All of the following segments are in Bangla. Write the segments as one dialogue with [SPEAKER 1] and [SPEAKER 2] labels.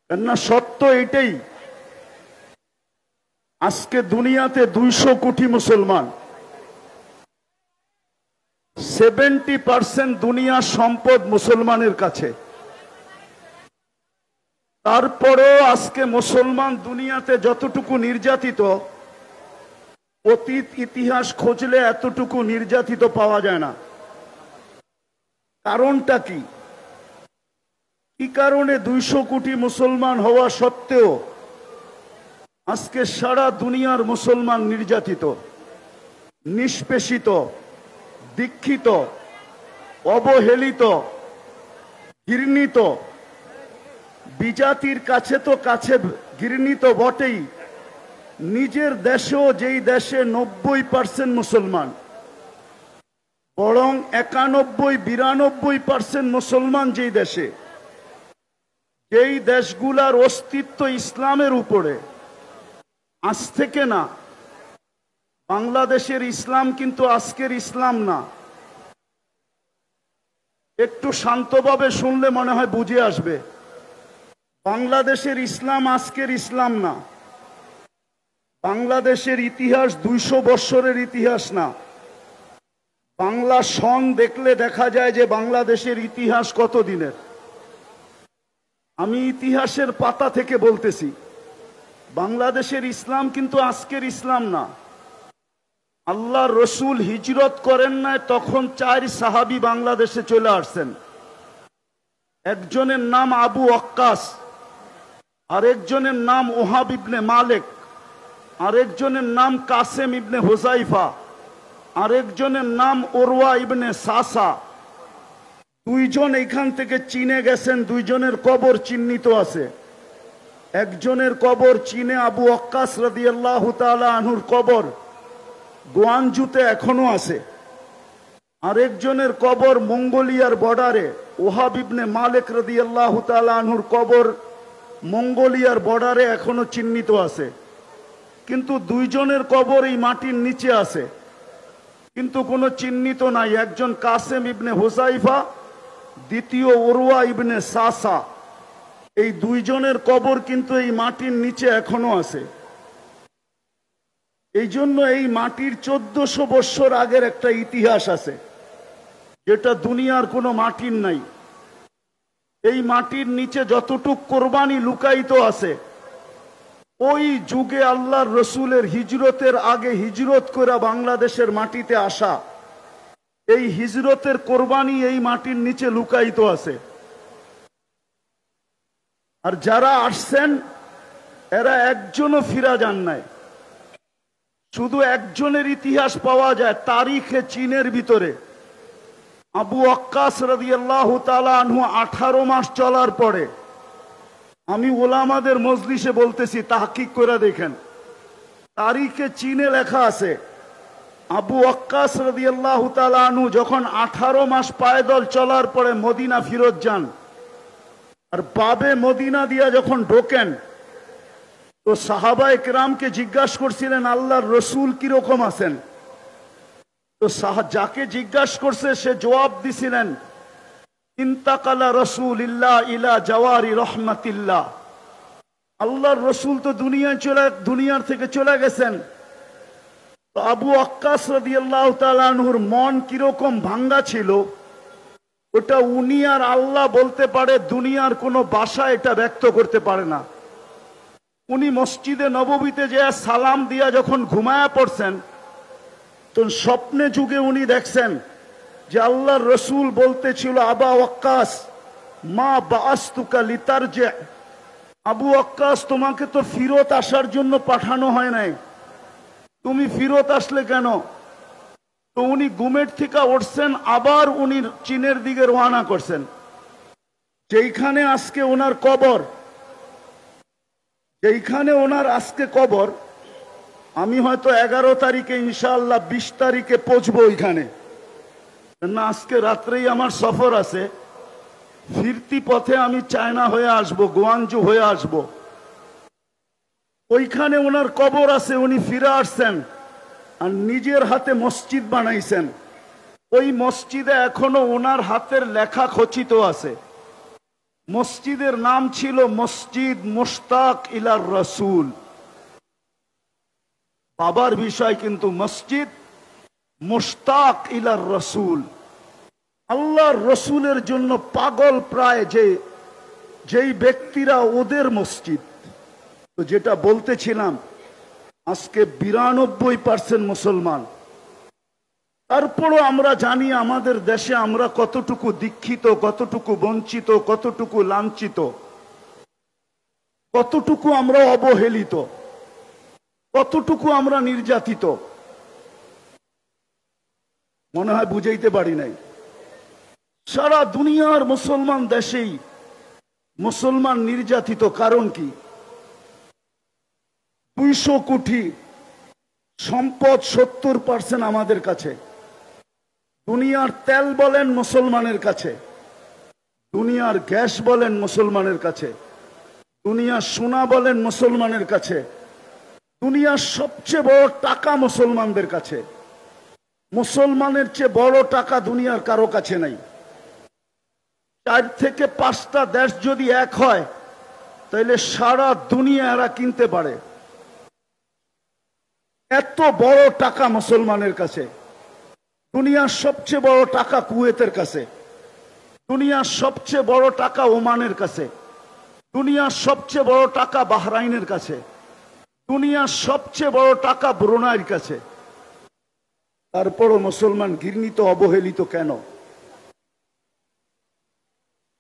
[SPEAKER 1] কেননা সত্য এটাই, আজকে দুনিয়াতে 200 কোটি মুসলমান, 70% দুনিয়ার সম্পদ মুসলমানের কাছে। তারপরেও আজকে মুসলমান দুনিয়াতে যতটুকু নির্যাতিত, অতীত ইতিহাস খুঁজলে এতটুকু নির্যাতিত পাওয়া যায় না। কারণটা কি? কি কারণে 200 কোটি মুসলমান হওয়া সত্ত্বেও আজকে সারা দুনিয়ার মুসলমান নির্যাতিত, নিষ্পেষিত, দীক্ষিত, অবহেলিত, ঘৃণিত? বিজাতির কাছে তো কাছে ঘৃণিত বটেই, নিজের দেশেও যেই দেশে 90% মুসলমান, বরং 91-92% মুসলমান যেই দেশে, যেই দেশগুলার অস্তিত্ব ইসলামের উপরে, আজ থেকে না। বাংলাদেশের ইসলাম কিন্তু আজকের ইসলাম না। একটু শান্তভাবে শুনলে মনে হয় বুঝে আসবে। বাংলাদেশের ইসলাম আজকের ইসলাম না। বাংলাদেশের ইতিহাস 200 বৎসরের ইতিহাস না। বাংলা সন দেখলে দেখা যায় যে বাংলাদেশের ইতিহাস কত দিনের। আমি ইতিহাসের পাতা থেকে বলতেছি, বাংলাদেশের ইসলাম কিন্তু আজকের ইসলাম না। আল্লাহ রসুল হিজরত করেন নাই তখন 4 সাহাবী বাংলাদেশে চলে আসছেন। একজনের নাম আবু ওয়াক্কাস, আরেকজনের নাম ওহাব ইবনে মালিক, আরেকজনের নাম কাসেম ইবনে হুযাইফা, আরেকজনের নাম উরওয়া ইবনে সাসা। 2 জন এখান থেকে চীনে গেছেন, 2 জনের কবর চিহ্নিত আছে। একজনের কবর চীনে, আবু ওয়াক্কাস রাদিয়াল্লাহু তাআলা আনহুর কবর গোয়ানজুতে এখনো আছে। আরেকজনের কবর মঙ্গোলিয়ার বর্ডারে, ওহাব ইবনে মালিক রাদিয়াল্লাহু তাআলা আনহুর কবর মঙ্গোলিয়ার বর্ডারে এখনো চিহ্নিত আছে। কিন্তু 2 জনের কবর এই মাটির নিচে আছে, কিন্তু কোনো চিহ্নিত নাই। একজন কাসেম ইবনে হুযাইফা, দ্বিতীয় উরওয়া ইবনে সাসা। এই 2 জনের কবর কিন্তু এই মাটির নিচে এখনো আছে। এই জন্য এই মাটির 1400 বৎসর আগের একটা ইতিহাস আছে, যেটা দুনিয়ার কোনো মাটির নাই। এই মাটির নিচে যতটুক কোরবানি লুকায়িত আছে, ওই যুগে আল্লাহর রসুলের হিজরতের আগে হিজরত করে বাংলাদেশের মাটিতে আসা, এই হিজরতের কোরবানি এই মাটির নিচে লুকায়িত আছে। আর যারা আসছেন এরা একজনও ফিরা যান নাই। শুধু একজনের ইতিহাস পাওয়া যায় তারিখে চীনের ভিতরে। আবু ওয়াক্কাস রাদিয়াল্লাহু তাআলা আনহু 18 মাস চলার পরে, আমি ওলামাদের মজলিসে বলতেছি, তাহকিক করে দেখেন, তারিখে চীনে লেখা আছে আবু ওয়াক্কাস রাদিয়াল্লাহু তাআলা আনহু যখন 18 মাস পায়দল চলার পরে মদিনা ফিরত যান, আর বাবে মদিনা দিয়া যখন ঢোকেন, তো সাহাবায়ে কেরামকে জিজ্ঞাসা করছিলেন আল্লাহর রসুল কিরকম আছেন। তো যাকে জিজ্ঞাসা করছে সে জবাব দিছিলেন, ইন্তাকালা রাসূলুল্লাহ ইলা জাওয়ারি রহমাতিল্লাহ। আল্লাহর রসুল তো দুনিয়ার থেকে চলে গেছেন। তো আবু ওয়াক্কাস রাদিয়াল্লাহু তাআলা আনহুর মন কিরকম ভাঙ্গা ছিল, ওটা উনি আর আল্লাহ বলতে পারে, দুনিয়ার কোনো ভাষা এটা ব্যক্ত করতে পারে না। উনি মসজিদে নববীতে যে সালাম দিয়া যখন ঘুমায়া পড়ছেন, তো স্বপ্নে যুগে উনি দেখছেন যে আল্লাহর রসুল বলতেছিল, আবা ওয়াক্কাস মা বাআসতুকা লিতারজি, আবু ওয়াক্কাস তোমাকে তো ফিরত আসার জন্য পাঠানো হয় নাই, তুমি ফিরত আসলে কেন? তো উনি ঘুমের থেকে উঠছেন, আবার উনি চীনের দিকে রওনা করছেন, যেইখানে আজকে ওনার কবর, যেইখানে ওনার আজকে কবর। আমি হয়তো 11 তারিখে ইনশাআল্লাহ 20 তারিখে পৌঁছবো ওইখানে, না আজকে রাত্রেই আমার সফর আছে। ফিরতি পথে আমি চায়না হয়ে আসব, গোয়ানজু হয়ে আসব। ওইখানে ওনার কবর আছে, উনি ফিরে আসছেন আর নিজের হাতে মসজিদ বানাইছেন। ওই মসজিদে এখনো ওনার হাতের লেখা খচিত আছে। মসজিদের নাম ছিল মসজিদ মুশতাক ইলার রাসূল। বাবার বিষয় কিন্তু মসজিদ মুশতাক ইলার রাসূল, আল্লাহর রসুলের জন্য পাগল প্রায় যেই ব্যক্তিরা ওদের মসজিদ। তো যেটা বলতেছিলাম, আজকে 92% মুসলমান। তারপরও আমরা জানি আমাদের দেশে আমরা কতটুকু দীক্ষিত, কতটুকু বঞ্চিত, কতটুকু লাঞ্ছিত, কতটুকু আমরা অবহেলিত, কতটুকু আমরা নির্যাতিত। মনে হয় বুঝাইতে পারি নাই। সারা দুনিয়ার মুসলমান দেশেই মুসলমান নির্যাতিত। কারণ কি? 200 কোটি সম্পদ, 70% আমাদের কাছে। দুনিয়ার তেল বলেন মুসলমানের কাছে, দুনিয়ার গ্যাস বলেন মুসলমানের কাছে, দুনিয়ার সোনা বলেন মুসলমানের কাছে, দুনিয়ার সবচেয়ে বড় টাকা মুসলমানদের কাছে। মুসলমানের চেয়ে বড় টাকা দুনিয়ার কারো কাছে নাই। 4 থেকে 5টা দেশ যদি এক হয়, তাহলে সারা দুনিয়া এরা কিনতে পারে। এত বড় টাকা মুসলমানের কাছে। দুনিয়ার সবচেয়ে বড় টাকা কুয়েতের কাছে, দুনিয়ার সবচেয়ে বড় টাকা ওমানের কাছে, দুনিয়ার সবচেয়ে বড় টাকা বাহরাইনের কাছে, দুনিয়ার সবচেয়ে বড় টাকা ব্রুনাইয়ের কাছে। তারপরও মুসলমান ঘৃণিত, অবহেলিত কেন?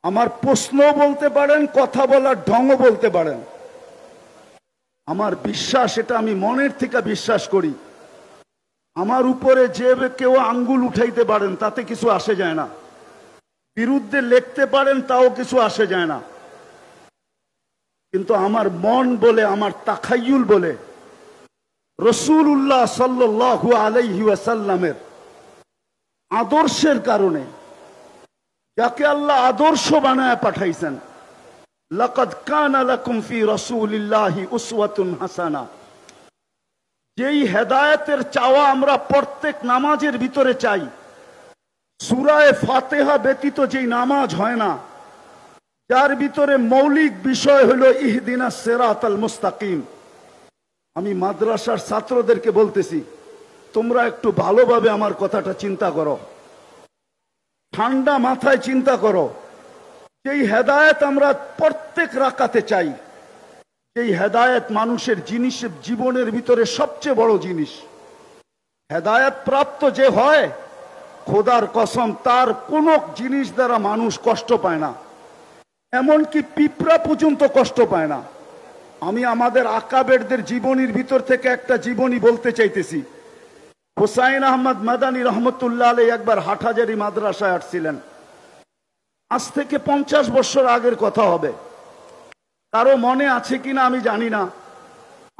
[SPEAKER 1] আমার প্রশ্ন বলতে পারেন, কথা বলার ঢংও বলতে পারেন। আমার বিশ্বাস, এটা আমি মনের থেকে বিশ্বাস করি, আমার উপরে যে কেউ আঙ্গুল উঠাইতে পারেন তাতে কিছু আসে যায় না, বিরুদ্ধে লিখতে পারেন তাও কিছু আসে যায় না। কিন্তু আমার মন বলে, আমার তাখায়ুল বলে, রাসূলুল্লাহ সাল্লাল্লাহু আলাইহি ওয়াসাল্লামের আদর্শের কারণে, যাকে আল্লাহ আদর্শ বানায় পাঠাইছেন, লাকাদ কানা লাকুম ফি রাসূলিল্লাহি উসওয়াতুন হাসানা, যেই হেদায়েতের চাওয়া আমরা প্রত্যেক নামাজের ভিতরে চাই, সূরা ফাতিহা ব্যতীত যেই নামাজ হয় না, যার ভিতরে মৌলিক বিষয় হলো ইহদিনাস সিরাতাল মুস্তাকিম। আমি মাদ্রাসার ছাত্রদেরকে বলতেছি, তোমরা একটু ভালোভাবে আমার কথাটা চিন্তা করো, ঠান্ডা মাথায় চিন্তা করো। যেই হেদায়েত আমরা প্রত্যেক রাকাতে চাই, যেই হেদায়েত মানুষের জীবনের ভিতরে সবচেয়ে বড় জিনিস, হেদায়েত প্রাপ্ত যে হয়, খোদার কসম তার কোন জিনিস দ্বারা মানুষ কষ্ট পায় না, এমনকি পিঁপড়া পর্যন্ত কষ্ট পায় না। আমি আমাদের আকাবেরদের জীবনীর ভিতর থেকে একটা জীবনী বলতে চাইতেছি। হুসাইন আহমদ মাদানী রহমতুল্লাহ আলাইহি একবার হাটহাজারী মাদ্রাসায় আসছিলেন। আজ থেকে 50 বছর আগের কথা হবে। কারো মনে আছে কিনা আমি জানি না।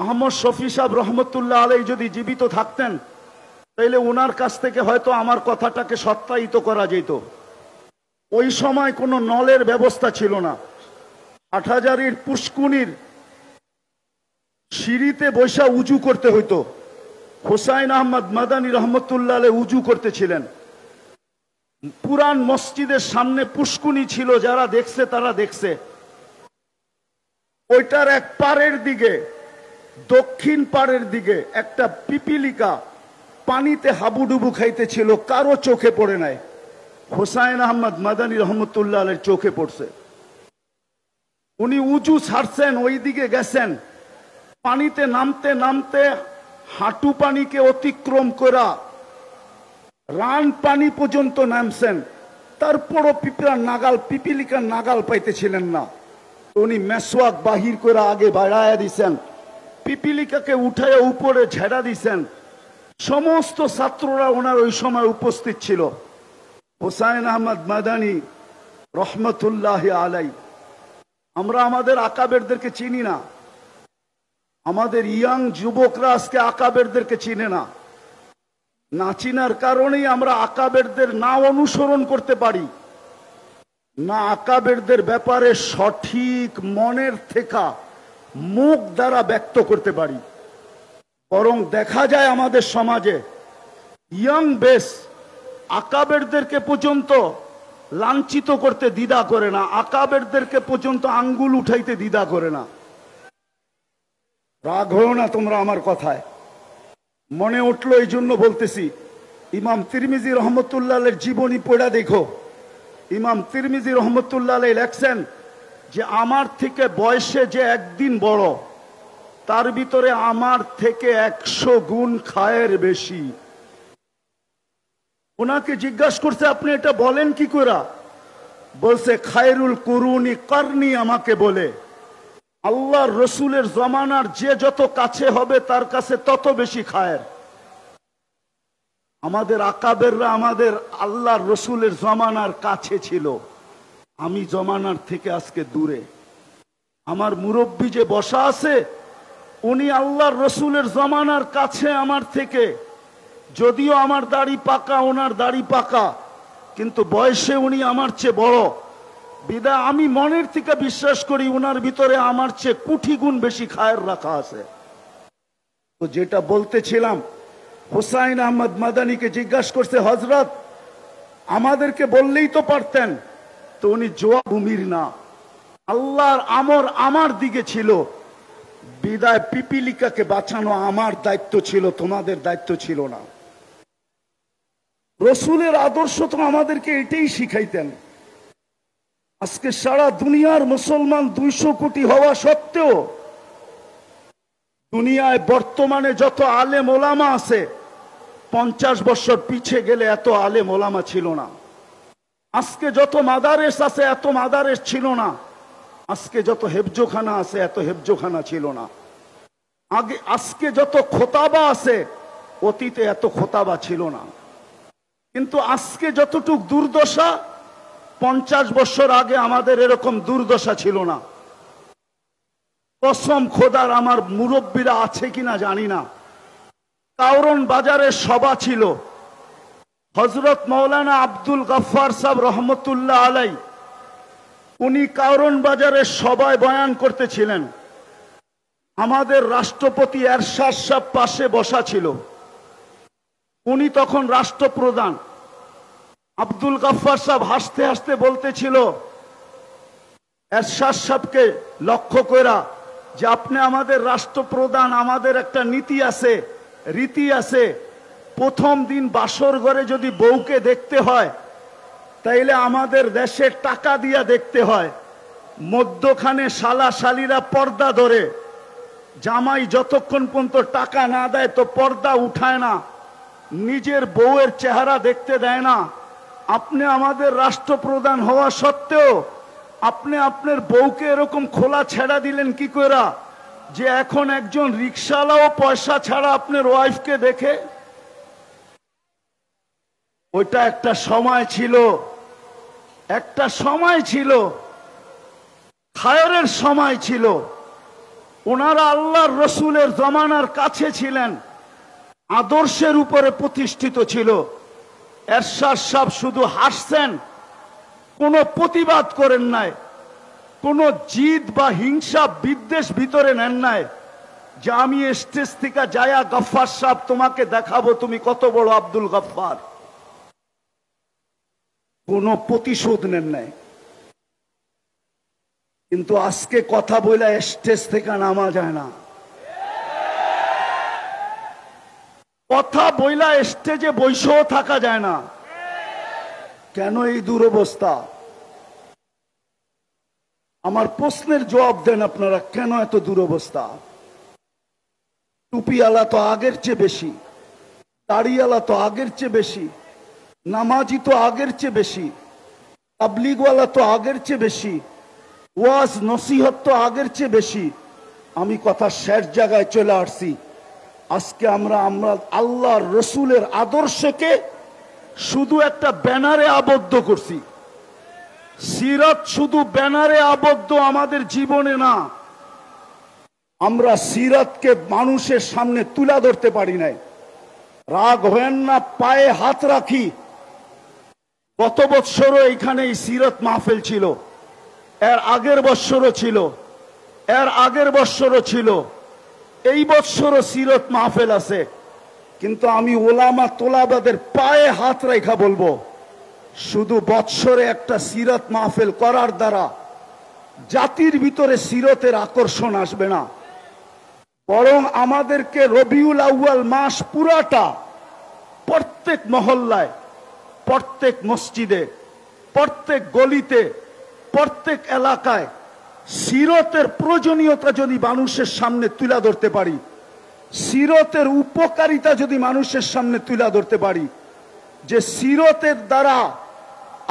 [SPEAKER 1] আহমদ শফি সাহেব রহমতুল্লাহ আলাইহি যদি জীবিত থাকতেন, তাইলে ওনার কাছ থেকে হয়তো আমার কথাটাকে সত্যায়িত করা যেত। ওই সময় কোনো নলের ব্যবস্থা ছিল না। হাটহাজারীর পুষ্কুনির সিঁড়িতে বৈশা উজু করতে হইতো। হুসাইন আহমদ মাদানী রহমতুল্লাহ আলাইহি উজু করতেছিলেন। পুরান মসজিদের সামনে পুষ্কুনি ছিল, যারা দেখছে তারা দেখছে। ওইটার এক পারের দিকে, দক্ষিণ পারের দিকে একটা পিপিলিকা পানিতে হাবুডুবু খাইতেছিল, কারো চোখে পড়ে নাই। হুসাইন আহমদ মাদানী রহমতুল্লাহ আলাইহির চোখে পড়ছে। উনি উজু ছাড়ছেন, ওই দিকে গেছেন, পানিতে নামতে নামতে হাঁটু পানিকে অতিক্রম করা রান পানি পর্যন্ত নামছেন। তারপরও পিপিলিকার নাগাল পাইতেছিলেন না। উনি মেসওয়াক বাহির করে আগে বাড়াইয়া দিছেন, পিপিলিকাকে উঠাইয়া উপরে ঝেড়া দিছেন। সমস্ত ছাত্ররা ওনার ওই সময় উপস্থিত ছিল। হুসাইন আহমদ মাদানী রহমতুল্লাহ আলাইহি। আমরা আমাদের আকাবেরদেরকে চিনি না, আমাদের ইয়াং যুবকরা আজকে আকাবেরদেরকে চিনে না। না চিনার কারণেই আমরা আকাবেরদের না অনুসরণ করতে পারি, না আকাবেরদের ব্যাপারে সঠিক মনের থেকে মুখ দ্বারা ব্যক্ত করতে পারি। বরং দেখা যায় আমাদের সমাজে ইয়াং বেস আকাবেরদেরকে পর্যন্ত লাঞ্ছিত করতে দ্বিধা করে না, আকাবেরদেরকে পর্যন্ত আঙ্গুল উঠাইতে দ্বিধা করে না। রাগ হও না তোমরা আমার কথায়, মনে উঠলো এই জন্য বলতেছি। ইমাম তিরমিজি রহমতুল্লাহ আলাইহির জীবনী পড়া দেখো। ইমাম তিরমিজি রহমতুল্লাহ আলাইহি লেখছেন যে আমার থেকে বয়সে যে একদিন বড়, তার ভিতরে আমার থেকে 100 গুণ খায়ের বেশি। ওনাকে জিজ্ঞাসা করছে আপনি এটা বলেন কি করে? বলছে খায়রুল কুরুনি করনি, আমাকে বলে আল্লাহর রসুলের জমানার যে যত কাছে হবে তার কাছে তত বেশি খায়ের। আমাদের আকাবেররা আমাদের আল্লাহর রসুলের জমানার কাছে ছিল, আমি জমানার থেকে আজকে দূরে। আমার মুরব্বী যে বসা আছে উনি আল্লাহর রসুলের জমানার কাছে আমার থেকে, যদিও আমার দাড়ি পাকা ওনার দাড়ি পাকা, কিন্তু বয়সে উনি আমার চেয়ে বড়। বিদায় আমি মনের থেকে বিশ্বাস করি ওনার ভিতরে আমার চেয়ে কোটি গুণ বেশি খায়ের রাখা আছে। তো যেটা বলতেছিলাম, হুসাইন আহমদ মাদানীকে জিজ্ঞাসা করছে হযরত আমাদেরকে বললেই তো পারতেন, তো উনি জবাব উমির না, আল্লাহর আমর আমার দিকে ছিল, বিদায় পিপিলিকাকে বাঁচানো আমার দায়িত্ব ছিল, তোমাদের দায়িত্ব ছিল না। রসুলের আদর্শ তো আমাদেরকে এটাই শিখাইতেন। আজকে সারা দুনিয়ার মুসলমান 200 কোটি হওয়া সত্ত্বেও দুনিয়ায় বর্তমানে যত আলেম ওলামা আছে 50 বছর পিছিয়ে গেলে এত আলেম ওলামা ছিল না। আজকে যত মাদারেস আছে এত মাদারেস ছিল না। আজকে যত হেফজোখানা আছে এত হেফজোখানা ছিল না। আজকে যত খোতাবা আছে অতীতে এত খোতাবা ছিল না। কিন্তু আজকে যতটুক দুর্দশা 50 বছর আগে আমাদের এরকম দুর্দশা ছিল না। কসম খোদার, আমার মুরব্বীরা আছে কিনা জানি না, কাউরন বাজারে সভা ছিল, হযরত মাওলানা আব্দুল গফফার সাহেব রহমতুল্লাহ আলাই উনি কাউরন বাজারের সভায় বয়ান করতেছিলেন। আমাদের রাষ্ট্রপতি এরশাদ সাহেব পাশে বসা ছিল, উনি তখন রাষ্ট্রপ্রধান। আব্দুল গফফার সাহেব হাসতে হাসতে বলতেছিল এরশাদ সাহেবকে লক্ষ্য কইরা যে আপনি আমাদের রাষ্ট্রপ্রধান, আমাদের একটা নীতি আছে, রীতি আছে, প্রথম দিন বাসর ঘরে যদি বউকে দেখতে হয় তাইলে আমাদের দেশে টাকা দিয়া দেখতে হয়, মধ্যখানে শালা শালিরা পর্দা ধরে, জামাই যতক্ষণ পর্যন্ত টাকা না দেয় তো পর্দা উঠায় না, নিজের বউয়ের চেহারা দেখতে দেয় না। আপনি আমাদের রাষ্ট্রপ্রধান হওয়া সত্ত্বেও আপনি আপনার বউকে এরকম খোলা ছেড়া দিলেন কি কইরা যে এখন একজন রিকশাওয়ালাও পয়সা ছাড়া আপনার ওয়াইফকে দেখে? ওইটা একটা সময় ছিল, একটা সময় ছিল, খায়রের সময় ছিল। ওনারা আল্লাহর রসুলের জমানার কাছে ছিলেন, আদর্শের উপরে প্রতিষ্ঠিত ছিল। এরশাদ সাহেব শুধু হাসছেন, কোনো প্রতিবাদ করেন নাই, কোনো জিদ বা হিংসা বিদ্বেষ ভিতরে নেন নাই যে আমি স্টেজ থেকে যায়া গফফার সাহেব তোমাকে দেখাবো তুমি কত বড় আব্দুল গফফার। কোনো প্রতিশোধ নেন নাই। কিন্তু আজকে কথা বইলা স্টেজ থেকে নামা যায় না, কথা বইলা স্টেজে বসেও থাকা যায় না। কেন এই দুরবস্থা? আমার প্রশ্নের জবাব দেন আপনারা, কেন এত দুরবস্থা? টুপিওয়ালা তো আগের চেয়ে বেশি, দাড়িওয়ালা তো আগের চেয়ে বেশি, নামাজি তো আগের চেয়ে বেশি, তাবলিগওয়ালা তো আগের চেয়ে বেশি, ওয়াজ নসিহত তো আগের চেয়ে বেশি। আমি কথা শেষ জায়গায় চলে আসছি। আজকে আমরা আল্লাহর রসুলের আদর্শকে শুধু একটা ব্যানারে আবদ্ধ করছি। সিরাত শুধু ব্যানারে আবদ্ধ আমাদের জীবনে না। আমরা সিরাতকে মানুষের সামনে তুলে ধরতে পারি নাই। রাগ হয়েন না, পায়ে হাত রাখি। গত বৎসরও এইখানে এই সিরাত মাহফিল ছিল, এর আগের বৎসরও ছিল, এর আগের বৎসরও ছিল, এই বৎসরও সিরাত মাহফিল আছে। কিন্তু আমি ওলামা তোলাবাদের পায়ে হাত রেখা বলবো, শুধু বৎসরে একটা সিরত মাহফিল করার দ্বারা জাতির ভিতরে সিরতের আকর্ষণ আসবে না, বরং আমাদেরকে রবিউল আউয়াল মাস পুরাটা প্রত্যেক মহল্লায়, প্রত্যেক মসজিদে, প্রত্যেক গলিতে, প্রত্যেক এলাকায় সিরতের প্রয়োজনীয়তা যদি মানুষের সামনে তুলে ধরতে পারি, সিরতের উপকারিতা যদি মানুষের সামনে তুলে ধরতে পারি, যে সিরতের দ্বারা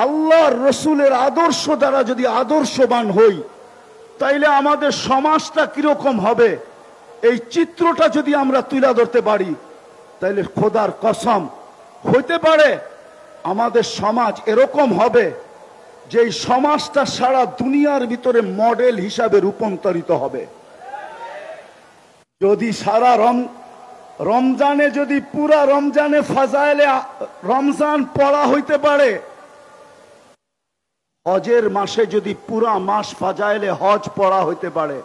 [SPEAKER 1] আল্লাহর রসুলের আদর্শ দ্বারা যদি আদর্শবান হই, তাইলে আমাদের সমাজটা কিরকম হবে এই চিত্রটা যদি আমরা তুলে ধরতে পারি, তাইলে খোদার কসম হইতে পারে আমাদের সমাজ এরকম হবে যে এই সমাজটা সারা দুনিয়ার ভিতরে মডেল হিসাবে রূপান্তরিত হবে। যদি সারা রমজানে যদি পুরা রমজানে ফাজাইলে রমজান পড়া হইতে পারে, হজের মাসে যদি পুরা মাস ফাজাইলে হজ পড়া হইতে পারে,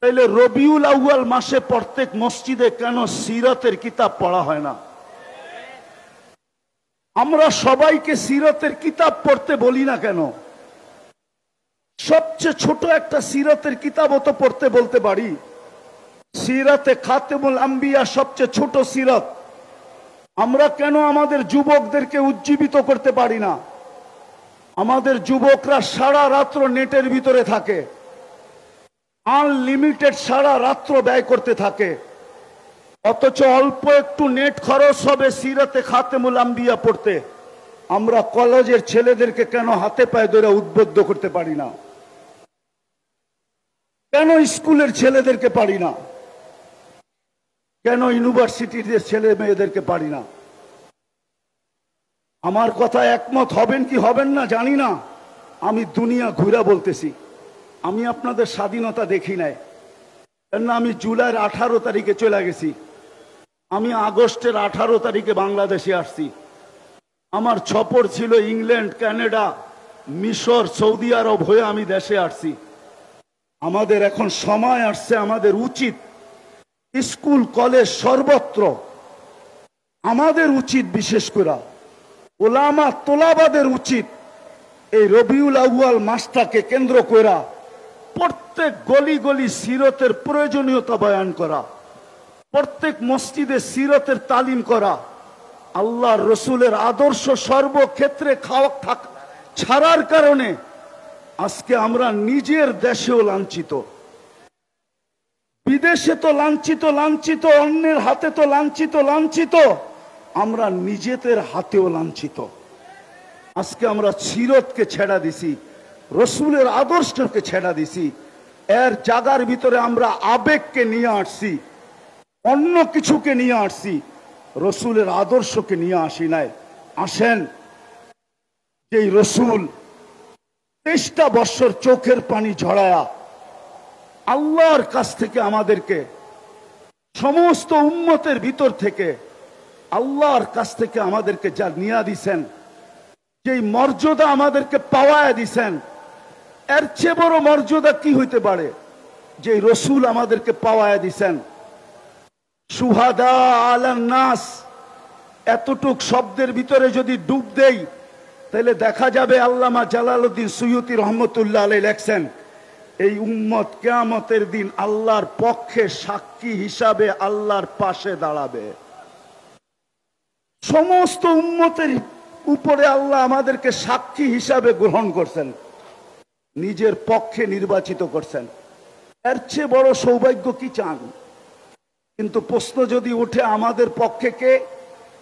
[SPEAKER 1] তাইলে রবিউল আউয়াল মাসে প্রত্যেক মসজিদে কেন সিরতের কিতাব পড়া হয় না? আমরা সবাইকে সিরতের কিতাব পড়তে বলি না কেন? সবচেয়ে ছোট একটা সিরতের কিতাবও তো পড়তে বলতে পারি। সিরাতে খাতেমুল আম্বিয়া সবচেয়ে ছোট সিরত, আমরা কেন আমাদের যুবকদেরকে উজ্জীবিত করতে পারি না? আমাদের যুবকরা সারা রাত্র নেটের ভিতরে থাকে, আনলিমিটেড সারা রাত্র ব্যয় করতে থাকে, অথচ অল্প একটু নেট খরচ হবে সিরাতে খাতেমুল আম্বিয়া পড়তে। আমরা কলেজের ছেলেদেরকে কেন হাতে পায়ে ধরে উদ্বুদ্ধ করতে পারি না? কেন স্কুলের ছেলেদেরকে পারি না? কেন ইউনিভার্সিটির ছেলে মেয়েদেরকে পারি না? আমার কথা একমত হবেন কি হবেন না জানি না, আমি দুনিয়া ঘুরা বলতেছি। আমি আপনাদের স্বাধীনতা দেখি নাই, কেননা আমি জুলাইয়ের 18 তারিখে চলে গেছি, আমি আগস্টের 18 তারিখে বাংলাদেশে আসছি। আমার সফর ছিল ইংল্যান্ড, কানাডা, মিশর, সৌদি আরব হয়ে আমি দেশে আসছি। আমাদের এখন সময় আসছে, আমাদের উচিত স্কুল কলেজ সর্বত্র আমাদের উচিত, বিশেষ করে ওলামা তোলাবাদের উচিত এই রবিউল আউয়াল মাসটাকে কেন্দ্র করে প্রত্যেক গলি গলি সিরতের প্রয়োজনীয়তা বয়ান করা, প্রত্যেক মসজিদে সিরতের তালিম করা, আল্লাহর রসুলের আদর্শ সর্বক্ষেত্রে ছাড়ার কারণে আজকে আমরা নিজের দেশেও লাঞ্ছিত, বিদেশে তো লাঞ্ছিত, অন্যের হাতে তো লাঞ্ছিত, আমরা নিজেদের হাতেও লাঞ্ছিত। আজকে আমরা সিরতকে ছেড়া দিছি, রসুলের আদর্শকে ছেড়া দিছি, এর জায়গার ভিতরে আমরা আবেগকে নিয়ে আসছি, অন্য কিছুকে নিয়ে আসছি, রসুলের আদর্শকে নিয়ে আসি নাই। আসেন, যেই রসুল 23টা বছর চোখের পানি ঝরায়া আল্লাহর কাছ থেকে আমাদেরকে, সমস্ত উম্মতের ভিতর থেকে আল্লাহর কাছ থেকে আমাদেরকে যা নিয়ে দিছেন, যেই মর্যাদা আমাদেরকে পাওয়ায় দিছেন, এর চেয়ে বড় মর্যাদা কি হইতে পারে? যে রসুল আমাদেরকে পাওয়ায় দিছেন। সুহাদা আলান নাস, এতটুক শব্দের ভিতরে যদি ডুব দেই, তাহলে দেখা যাবে আল্লামা জালালউদ্দিন সুয়ুতি রহমতুল্লাহ আলাইহি লেখছেন, এই উম্মত কিয়ামতের দিন আল্লাহর পক্ষে সাক্ষী হিসাবে আল্লাহর পাশে দাঁড়াবে। সমস্ত উম্মতের উপরে আল্লাহ আমাদেরকে সাক্ষী হিসাবে গ্রহণ করছেন, নিজের পক্ষে নির্বাচিত করছেন। এর চেয়ে বড় সৌভাগ্য কি চান? কিন্তু প্রশ্ন যদি উঠে আমাদের পক্ষে কে,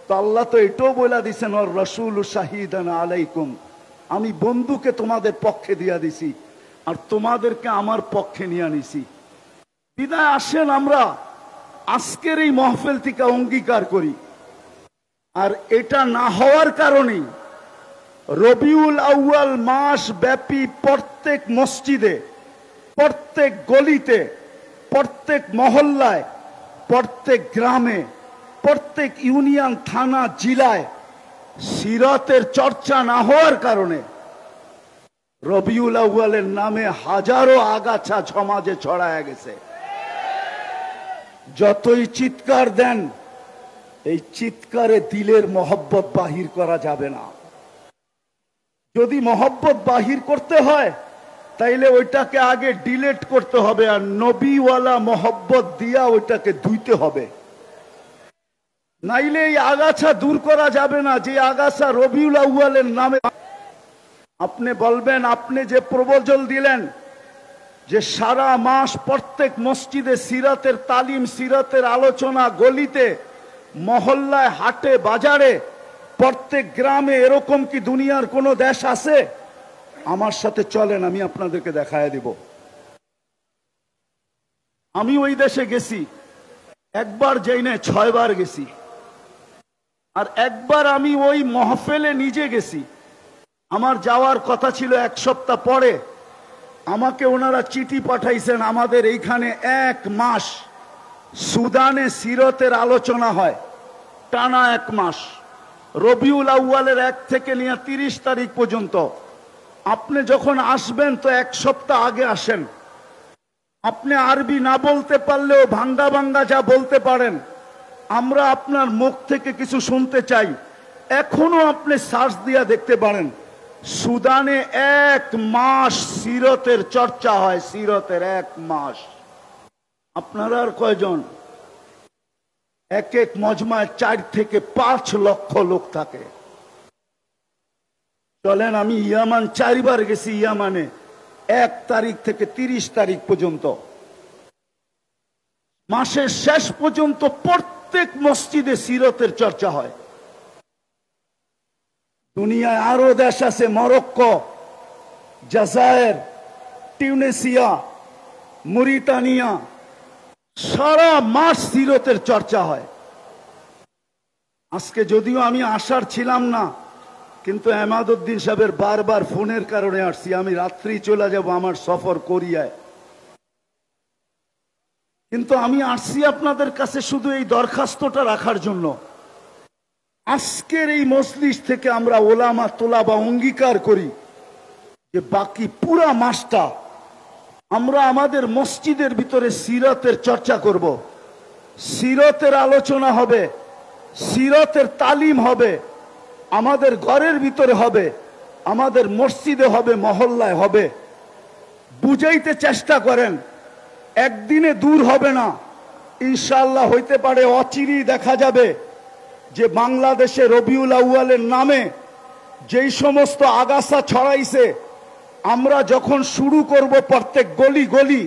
[SPEAKER 1] তো আল্লাহ তো এটাও বলে দিছেন, ওর রাসূল শাহিদান আলাইকুম, আমি বন্ধুকে তোমাদের পক্ষে দিয়া দিছি আর তোমাদেরকে আমার পক্ষে নিয়ে আনিছি। বিদায় আসেন আমরা আজকের এই মাহফিল থেকে অঙ্গীকার করি, আর এটা না হওয়ার কারণেই রবিউল আউয়াল মাস ব্যাপী প্রত্যেক মসজিদে, প্রত্যেক গলিতে, প্রত্যেক মহল্লায়, প্রত্যেক গ্রামে, প্রত্যেক ইউনিয়ন, থানা, জেলায় সিরাতের চর্চা না হওয়ার কারণে রবিউল আউয়ালের নামে হাজারো আগাছা সমাজে ছড়ায় গেছে। যতই চিৎকার দেন, এই চিৎকারে দিলের মহব্বত বাহির করা যাবে না। যদি মহব্বত বাহির করতে হয় তাইলে ওইটাকে আগে ডিলেট করতে হবে, আর নবীওয়ালা মহব্বত দিয়া ওইটাকে ধুইতে হবে। নাইলে এই আগাছা দূর করা যাবে না, যে আগাছা রবিউল আউয়ালের নামে। আপনি বলবেন, আপনি যে প্রবচন দিলেন যে সারা মাস প্রত্যেক মসজিদে সিরাতের তালিম, সিরাতের আলোচনা, গলিতে, মহল্লায়, হাটে, বাজারে, প্রত্যেক গ্রামে, এরকম কি দুনিয়ার কোন দেশ আছে? আমার সাথে চলেন, আমি আপনাদেরকে দেখায় দিব। আমি ওই দেশে গেছি, একবার যাই না, 6 বার গেছি। আর একবার আমি ওই মহফিলে নিজে গেছি। আমার যাওয়ার কথা ছিল 1 সপ্তাহ পরে। আমাকে ওনারা চিঠি পাঠাইছেন, আমাদের এইখানে 1 মাস সুদানে সিরতের আলোচনা হয়, টানা 1 মাস, রবিউল আউয়ালের 1 থেকে নিয়ে 30 তারিখ পর্যন্ত। আপনি যখন আসবেন তো 1 সপ্তাহ আগে আসেন। আপনি আরবি না বলতে পারলেও ভাঙ্গা ভাঙ্গা যা বলতে পারেন, আমরা আপনার মুখ থেকে কিছু শুনতে চাই। এখনো আপনি সার্চ দিয়া দেখতে পারেন, সুদানে 1 মাস সিরতের চর্চা হয়, সিরতের 1 মাস। আপনারা আর কয়জন? এক এক মজমায় 4 থেকে 5 লক্ষ লোক থাকে। চলেন, আমি ইয়ামান 4 বার গেছি। ইয়ামানে 1 তারিখ থেকে 30 তারিখ পর্যন্ত, মাসের শেষ পর্যন্ত প্রত্যেক মসজিদে সিরতের চর্চা হয়। দুনিয়ায় আরো দেশ আছে, মরক্কো, জাজায়ের, টিউনিসিয়া, মরিটানিয়া, সারা মাস সিরতের চর্চা হয়। আজকে যদিও আমি আসার ছিলাম না, কিন্তু এমাদউদ্দিন সাহেবের বারবার ফোনের কারণে আসছি। আমি রাত্রি চলে যাব, আমার সফর কোরিয়ায়। কিন্তু আমি আসছি আপনাদের কাছে শুধু এই দরখাস্তটা রাখার জন্য। আজকের এই মজলিস থেকে আমরা ওলামা তোলাবা অঙ্গীকার করি যে বাকি পুরা মাসটা আমরা আমাদের মসজিদের ভিতরে সিরতের চর্চা করব, সিরতের আলোচনা হবে, সিরতের তালিম হবে, আমাদের ঘরের ভিতরে হবে, আমাদের মসজিদে হবে, মহল্লায় হবে। বুঝাইতে চেষ্টা করেন, একদিনে দূর হবে না, ইনশাআল্লাহ হইতে পারে অচিরেই দেখা যাবে যে বাংলাদেশে রবিউল আউয়ালের নামে যেই সমস্ত আগাছা ছড়াইছে, আমরা যখন শুরু করব প্রত্যেক গলি গলি,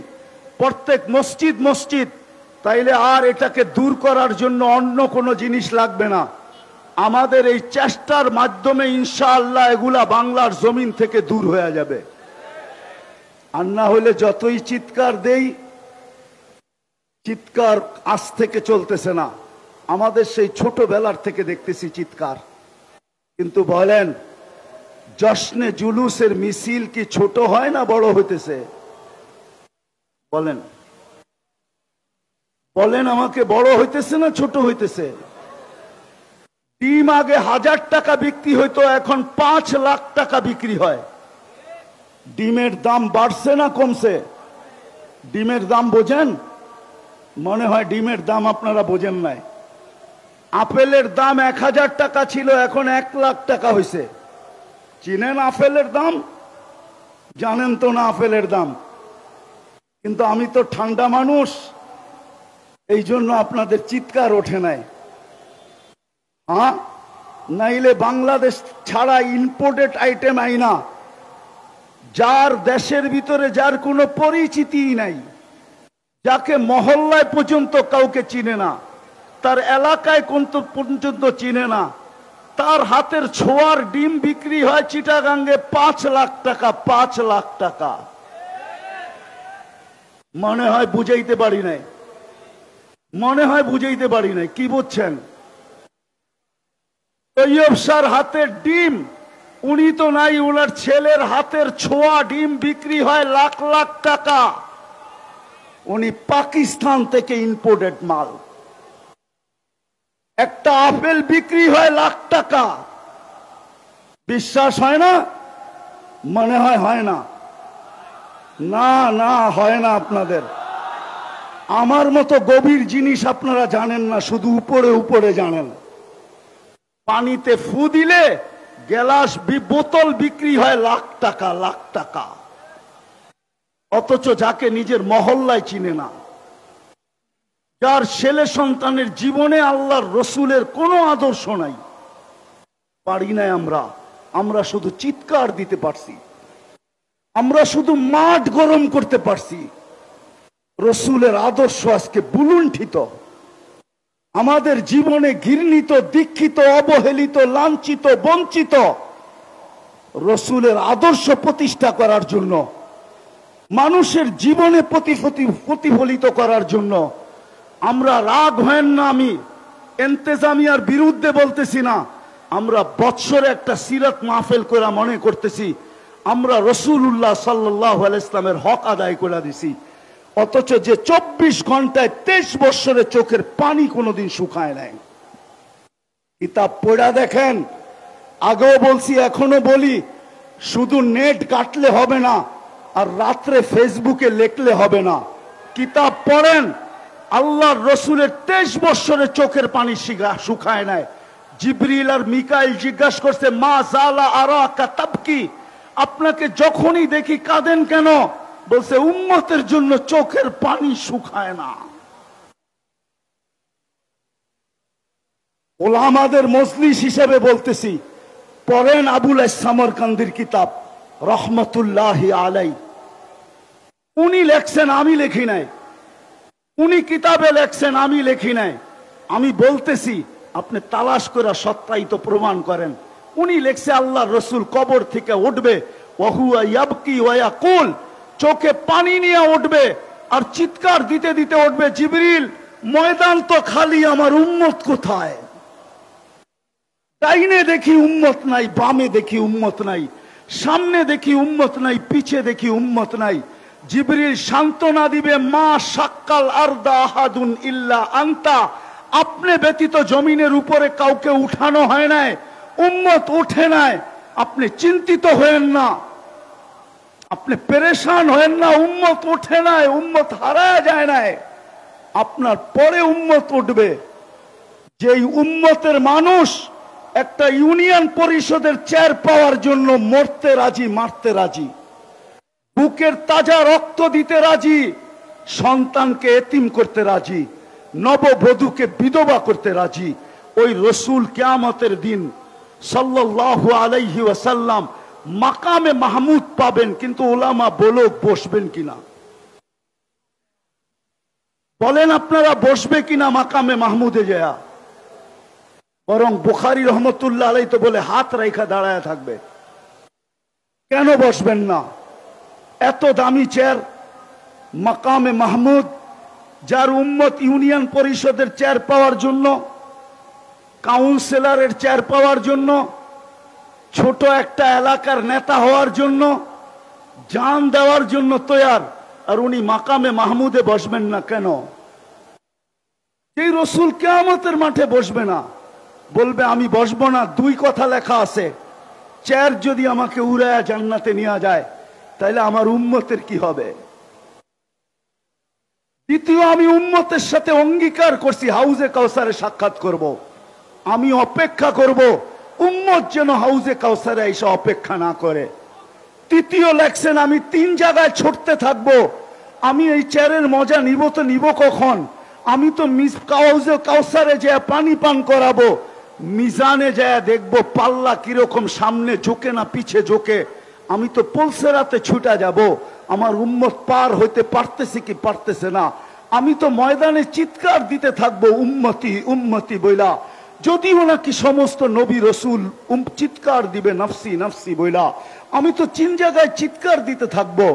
[SPEAKER 1] প্রত্যেক মসজিদ মসজিদ, তাইলে আর এটাকে দূর করার জন্য অন্য কোনো জিনিস লাগবে না। আমাদের এই চেষ্টার মাধ্যমে ইনশাআল্লাহ এগুলা বাংলার জমিন থেকে দূর হয়ে যাবে। আর না হলে যতই চিৎকার দেই, চিৎকার আজ থেকে চলতেছে না, আমাদের সেই ছোটবেলার থেকে দেখতেছি চিৎকার। কিন্তু বলেন, জশ্নে জুলুসের মিছিল কি ছোট হয় না বড় হইতেছে? বলেন বলেন আমাকে, বড় হইতেছে না ছোট হইতেছে? ডিম আগে 1000 টাকা বিক্রি হইতো, এখন 5 লাখ টাকা বিক্রি হয়। ডিমের দাম বাড়ছে না কমছে? ডিমের দাম বোঝেন? মনে হয় ডিমের দাম আপনারা বোঝেন নাই। আপেলের দাম 1000 টাকা ছিল, এখন 1 লাখ টাকা হয়েছে। চিনেন আপেলের দাম? জানেন তো না আপেলের দাম? কিন্তু আমি তো ঠান্ডা মানুষ, এই জন্য আপনাদের চিৎকার ওঠে নাই। হ্যাঁ, নাইলে বাংলাদেশ ছাড়া ইম্পোর্টেড আইটেম আইনা, যার দেশের ভিতরে যার কোনো পরিচিতিই নাই, যাকে মহল্লায় পর্যন্ত কাউকে চিনে না, তার এলাকায় কোন পর্যন্ত চিনে না, তার হাতের ছোঁয়ার ডিম বিক্রি হয় চিটাগাঙ্গে 5 লাখ টাকা। 5 লাখ টাকা। মনে হয় বুঝাইতে পারি নাই, মনে হয় বুঝাইতে পারি নাই। কি বুঝছেন? তৈয়ব শাহর হাতের ডিম, উনি তো নাই, ওনার ছেলের হাতের ছোঁয়া ডিম বিক্রি হয় লাখ লাখ টাকা। উনি পাকিস্তান থেকে ইম্পোর্টেড মাল। একটা আপেল বিক্রি হয় লাখ টাকা। বিশ্বাস হয় না? মনে হয় হয় না? না না, হয় না আপনাদের। আমার মতো গভীর জিনিস আপনারা জানেন না, শুধু উপরে উপরে জানেন। পানিতে ফু দিলে গ্লাস বোতল বিক্রি হয় লাখ টাকা লাখ টাকা, অথচ যাকে নিজের মহল্লায় চিনে না, যার ছেলে সন্তানের জীবনে আল্লাহর রসুলের কোনো আদর্শ নাই, পারি নাই আমরা শুধু চিৎকার দিতে পারছি, আমরা শুধু মাঠ গরম করতে পারছি। রসুলের আদর্শ আজকে বুলুণ্ঠিত, আমাদের জীবনে ঘৃণিত, দীক্ষিত, অবহেলিত, লাঞ্ছিত, বঞ্চিত। রসুলের আদর্শ প্রতিষ্ঠা করার জন্য, মানুষের জীবনে প্রতিফলিত করার জন্য আমরা রাগ হেন না, আমি এন্তেজামিয়ার বিরুদ্ধে বলতেছি না, আমরা বৎসরে একটা সিরাত মাহফিল করে মনে করতেছি আমরা রাসূলুল্লাহ সাল্লাল্লাহু আলাইহি ইসলামের হক আদায় করে দিছি, অথচ যে 24 ঘন্টায় 23 বছরে চোখের পানি কোনোদিন শুকায় নাই। কিতাব পড়া দেখেন, আগেও বলছি এখনো বলি, শুধু নেট কাটলে হবে না আর রাত্রে ফেসবুকে লিখলে হবে না, কিতাব পড়েন। আল্লাহর রসুলের 23 বছরে চোখের পানি শুকায় নাই। জিবরিল আর মিকাইল জিজ্ঞাসা করছে, মা জালা আরাকা তাবকি, আপনাকে যখনই দেখি কাঁদেন কেন? বলছে উম্মতের জন্য চোখের পানি শুকায় না। ওলামাদের মজলিস হিসেবে বলতেছি, পড়েন আবুল সামরকান্দির কিতাব রহমতুল্লাহি আলাই। উনি লেখছেন, আমি লিখি নাই, উনি কিতাবে লেখছেন, আমি লিখি নাই। আমি বলতেছি আপনি তালাশ করে সত্যায়িত প্রমাণ করেন। উনি লেখছে আল্লাহর রসুল কবর থেকে উঠবে, ওয়াহুয়া ইয়াবকি ওয়া ইয়াকুল, চোখে পানি নিয়ে উঠবে আর চিৎকার দিতে দিতে উঠবে, জিবরিল ময়দান তো খালি, আমার উম্মত কোথায়? ডাইনে দেখি উম্মত নাই, বামে দেখি উম্মত নাই, সামনে দেখি উম্মত নাই, পিছে দেখি উম্মত নাই। জিবরিল সান্ত্বনা দিবে, মা শাক্কাল আরদা আহাদুন ইল্লা আনতা, আপনি ব্যতীত জমিনের উপরে কাউকে উঠানো হয় নাই, উম্মত উঠে নাই। আপনি চিন্তিত হয়েন না, আপনি পেরেশান হয়েন না, উম্মত উঠে নাই, উম্মত হারায় যায় নাই, আপনার পরে উম্মত উঠবে। যেই উম্মতের মানুষ একটা ইউনিয়ন পরিষদের চেয়ার পাওয়ার জন্য মরতে রাজি, মারতে রাজি, বুকের তাজা রক্ত দিতে রাজি, সন্তানকে এতিম করতে রাজি, নববধূকে বিধবা করতে রাজি, ওই রসুল কিয়ামতের দিন সাল্লাল্লাহু আলাইহি ওয়াসাল্লাম মাকামে মাহমুদ পাবেন। কিন্তু উলামা বলক বসবেন কিনা? বলেন আপনারা বসবে কিনা মাকামে মাহমুদে যায়? বরং বুখারী রহমতুল্লাহ আলাইহি তো বলে হাত রাইখা দাঁড়ায় থাকবে। কেন বসবেন না? এত দামি চেয়ার মাকামে মাহমুদ, যার উম্মত ইউনিয়ন পরিষদের চেয়ার পাওয়ার জন্য, কাউন্সিলরের চেয়ার পাওয়ার জন্য, ছোট একটা এলাকার নেতা হওয়ার জন্য, জান দেওয়ার জন্য তৈয়ার, আর উনি মাকামে মাহমুদে বসবেন না কেন? এই রসুল কিয়ামতের মাঠে বসবে না, বলবে আমি বসবো না। দুই কথা লেখা আছে, চেয়ার যদি আমাকে উড়ায়া জান্নাতে নিয়ে যায় তাহলে আমার উম্মতের কি হবে? দ্বিতীয়, আমি উম্মতের সাথে অঙ্গীকার করছি হাউজে কাউসারে সাক্ষাৎ করব, আমি অপেক্ষা করব উম্মত যেন হাউজে কাউসারে এসে অপেক্ষা না করে। তৃতীয় লেখছেন, আমি 3 জায়গায় ছুটতে থাকবো, আমি এই চেয়ারের মজা নিব তো নিব কখন? আমি তো হাউজে কাউসারে যে পানি পান করাবো, মিজানে যায় দেখবো পাল্লা কিরকম সামনে ঝোঁকে না পিছে ঝোঁকে, আমি তো পলসেরাতে ছুটা যাব, আমার উম্মত পার হইতে পারতেছে কি পারতেছে না। আমি তো ময়দানে চিৎকার দিতে থাকবো উম্মতি উম্মতি বইলা, যদিও নাকি সমস্ত নবী রসুল চিৎকার দিবে নফসি নফসি বইলা, আমি তো 3 জায়গায় চিৎকার দিতে থাকবো,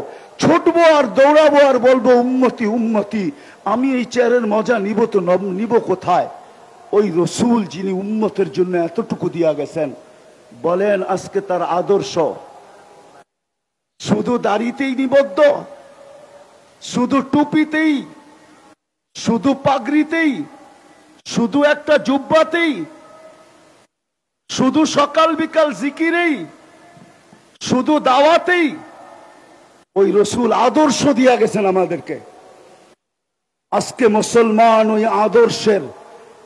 [SPEAKER 1] ছুটবো আর দৌড়াবো আর বলবো উম্মতি উম্মতি। আমি এই চেয়ারের মজা নিব তো নিব কোথায়? ওই রসুল যিনি উম্মতের জন্য এতটুকু দিয়া গেছেন, বলেন আজকে তার আদর্শ শুধু দাড়িতেই নিবদ্ধ, শুধু টুপিতেই, শুধু পাগড়িতেই, শুধু একটা জুব্বাতেই, শুধু সকাল বিকাল জিকিরেই, শুধু দাওয়াতেই? ওই রসুল আদর্শ দিয়া গেছেন আমাদেরকে। আজকে মুসলমান ওই আদর্শের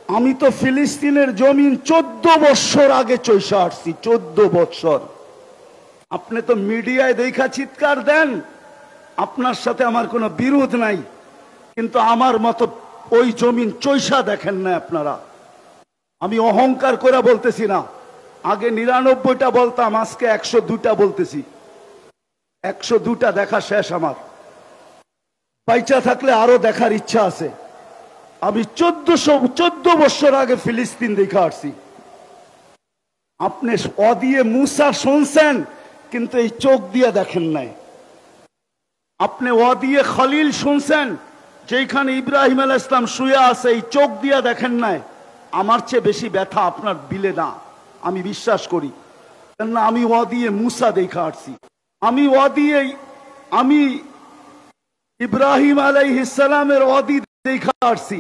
[SPEAKER 1] আমি তো ফিলিস্তিনের জমিন 14 বছর আগে চইসা আসছি, 14 বছর। আপনি তো মিডিয়ায় দেখা চিৎকার দেন, আপনার সাথে আমার কোনো বিরোধ নাই, কিন্তু আমার মতো ওই জমিন চইসা দেখেন না আপনারা। আমি অহংকার করে বলতেছি না, আগে 99টা বলতাম, আজকে 102টা বলতেছি। 102টা দেখা শেষ আমার, বাইচা থাকলে আরো দেখার ইচ্ছা আছে। আমি 14 বছর আগে ফিলিস্তিন দেখা আসছি। আপনি অদিয়ে মুসা শুনছেন, কিন্তু এই চোখ দিয়ে দেখেন নাই। আপনি অদিয়ে খলিল শুনছেন, যেখানে ইব্রাহিম আলাইহিস সালাম শুয়ে আছে, এই চোখ দিয়ে দেখেন নাই। আমার চেয়ে বেশি ব্যথা আপনার দিলে না, আমি বিশ্বাস করি, কেননা আমি ওয়াদিয়ে মুসা দেখা আসছি। আমি ইব্রাহিম আলাইহিস সালামের ওয়াদি দেখা আসছি।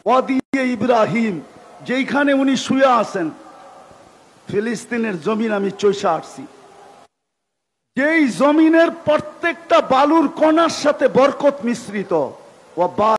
[SPEAKER 1] ওয়াদিয়ে ইব্রাহিম, যেখানে উনি শুয়ে আছেন, ফিলিস্তিনের জমিন আমি চইসা আসছি। যেই জমিনের প্রত্যেকটা বালুর কণার সাথে বরকত মিশ্রিত।